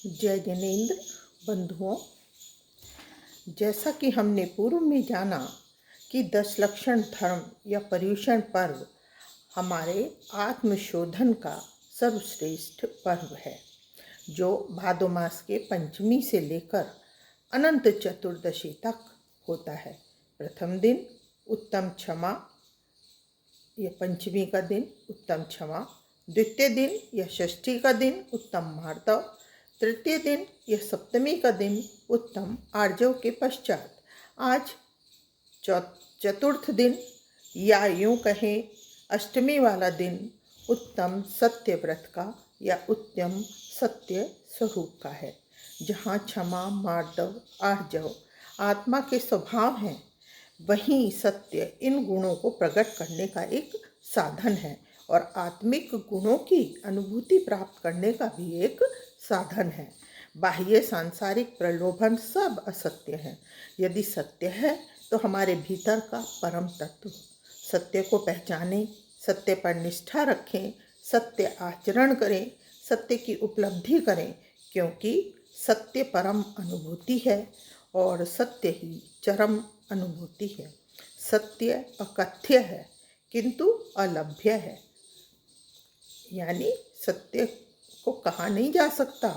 जय जिनेन्द्र बंधुओं, जैसा कि हमने पूर्व में जाना कि 10 लक्षण धर्म या पर्युषण पर्व हमारे आत्मशोधन का सर्वश्रेष्ठ पर्व है, जो भादो मास के पंचमी से लेकर अनंत चतुर्दशी तक होता है। प्रथम दिन उत्तम क्षमा, यह पंचमी का दिन उत्तम क्षमा। द्वितीय दिन यह षष्ठी का दिन उत्तम मार्दव। तृतीय दिन यह सप्तमी का दिन उत्तम आर्जव के पश्चात आज चतुर्थ दिन या यूं कहें अष्टमी वाला दिन उत्तम सत्य व्रत का या उत्तम सत्य स्वरूप का है, जहाँ क्षमा, मार्दव, आर्जव आत्मा के स्वभाव हैं, वहीं सत्य इन गुणों को प्रकट करने का एक साधन है और आत्मिक गुणों की अनुभूति प्राप्त करने का भी एक साधन है। बाह्य सांसारिक प्रलोभन सब असत्य है। यदि सत्य है तो हमारे भीतर का परम तत्व, सत्य को पहचानें, सत्य पर निष्ठा रखें, सत्य आचरण करें, सत्य की उपलब्धि करें, क्योंकि सत्य परम अनुभूति है और सत्य ही चरम अनुभूति है। सत्य अकथ्य है किंतु अलभ्य है, यानी सत्य को कहा नहीं जा सकता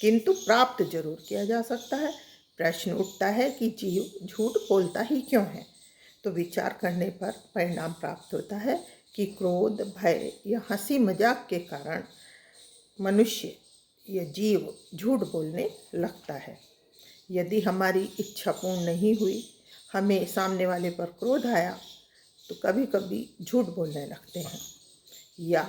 किंतु प्राप्त जरूर किया जा सकता है। प्रश्न उठता है कि जीव झूठ बोलता ही क्यों है? तो विचार करने पर परिणाम प्राप्त होता है कि क्रोध, भय या हंसी मजाक के कारण मनुष्य या जीव झूठ बोलने लगता है। यदि हमारी इच्छा पूर्ण नहीं हुई, हमें सामने वाले पर क्रोध आया, तो कभी कभी झूठ बोलने लगते हैं। या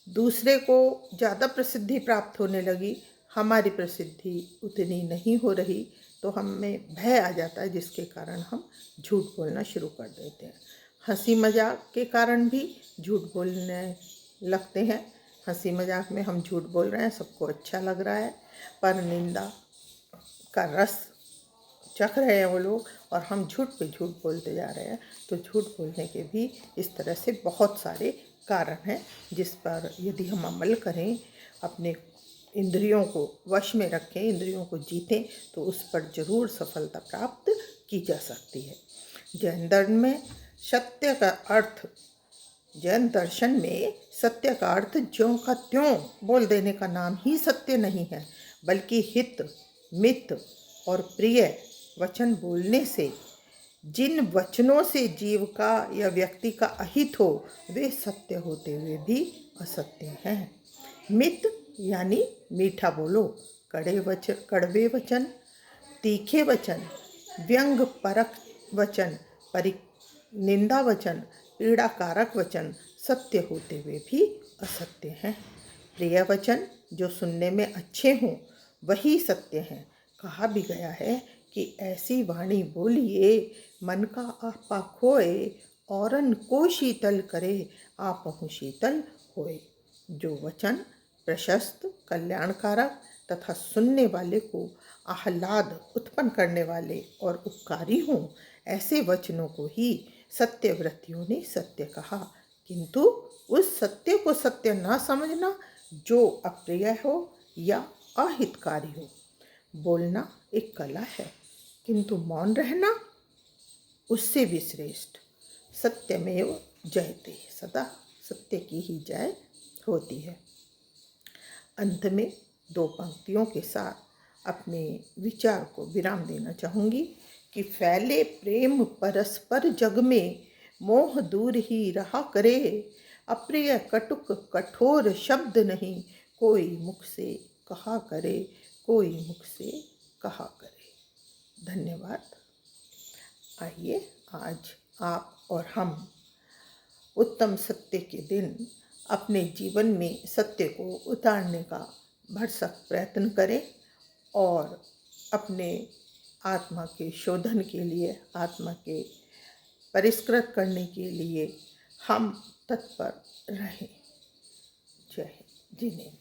दूसरे को ज़्यादा प्रसिद्धि प्राप्त होने लगी, हमारी प्रसिद्धि उतनी नहीं हो रही, तो हमें भय आ जाता है, जिसके कारण हम झूठ बोलना शुरू कर देते हैं। हंसी मजाक के कारण भी झूठ बोलने लगते हैं। हंसी मजाक में हम झूठ बोल रहे हैं, सबको अच्छा लग रहा है, पर निंदा का रस चख रहे हैं वो लोग और हम झूठ पे झूठ बोलते जा रहे हैं। तो झूठ बोलने के भी इस तरह से बहुत सारे कारण हैं, जिस पर यदि हम अमल करें, अपने इंद्रियों को वश में रखें, इंद्रियों को जीतें, तो उस पर जरूर सफलता प्राप्त की जा सकती है। जैन धर्म में सत्य का अर्थ, जैन दर्शन में सत्य का अर्थ ज्यों का त्यों बोल देने का नाम ही सत्य नहीं है, बल्कि हित, मित और प्रिय वचन बोलने से जिन वचनों से जीव का या व्यक्ति का अहित हो, वे सत्य होते हुए भी असत्य हैं। मित यानी मीठा बोलो, कड़वे वचन, तीखे वचन, व्यंग परक वचन, निंदा वचन, पीड़ाकारक वचन सत्य होते हुए भी असत्य हैं। प्रिय वचन जो सुनने में अच्छे हों, वही सत्य हैं। कहा भी गया है कि ऐसी वाणी बोलिए मन का आपा खोए, औरन को शीतल करे आपहु शीतल होए। जो वचन प्रशस्त, कल्याणकारक तथा सुनने वाले को आह्लाद उत्पन्न करने वाले और उपकारी हों, ऐसे वचनों को ही सत्यव्रतियों ने सत्य कहा। किंतु उस सत्य को सत्य न समझना जो अप्रिय हो या अहितकारी हो। बोलना एक कला है, किंतु मौन रहना उससे भी श्रेष्ठ। सत्यमेव जयते, सदा सत्य की ही जय होती है। अंत में 2 पंक्तियों के साथ अपने विचार को विराम देना चाहूँगी कि फैले प्रेम परस्पर जग में, मोह दूर ही रहा करे, अप्रिय कटुक कठोर शब्द नहीं, कोई मुख से कहा करे, कोई मुख से कहा करे। धन्यवाद। आइए आज आप और हम उत्तम सत्य के दिन अपने जीवन में सत्य को उतारने का भरसक प्रयत्न करें और अपने आत्मा के शोधन के लिए, आत्मा के परिष्कृत करने के लिए हम तत्पर रहें। जय हिंद। जिन्हें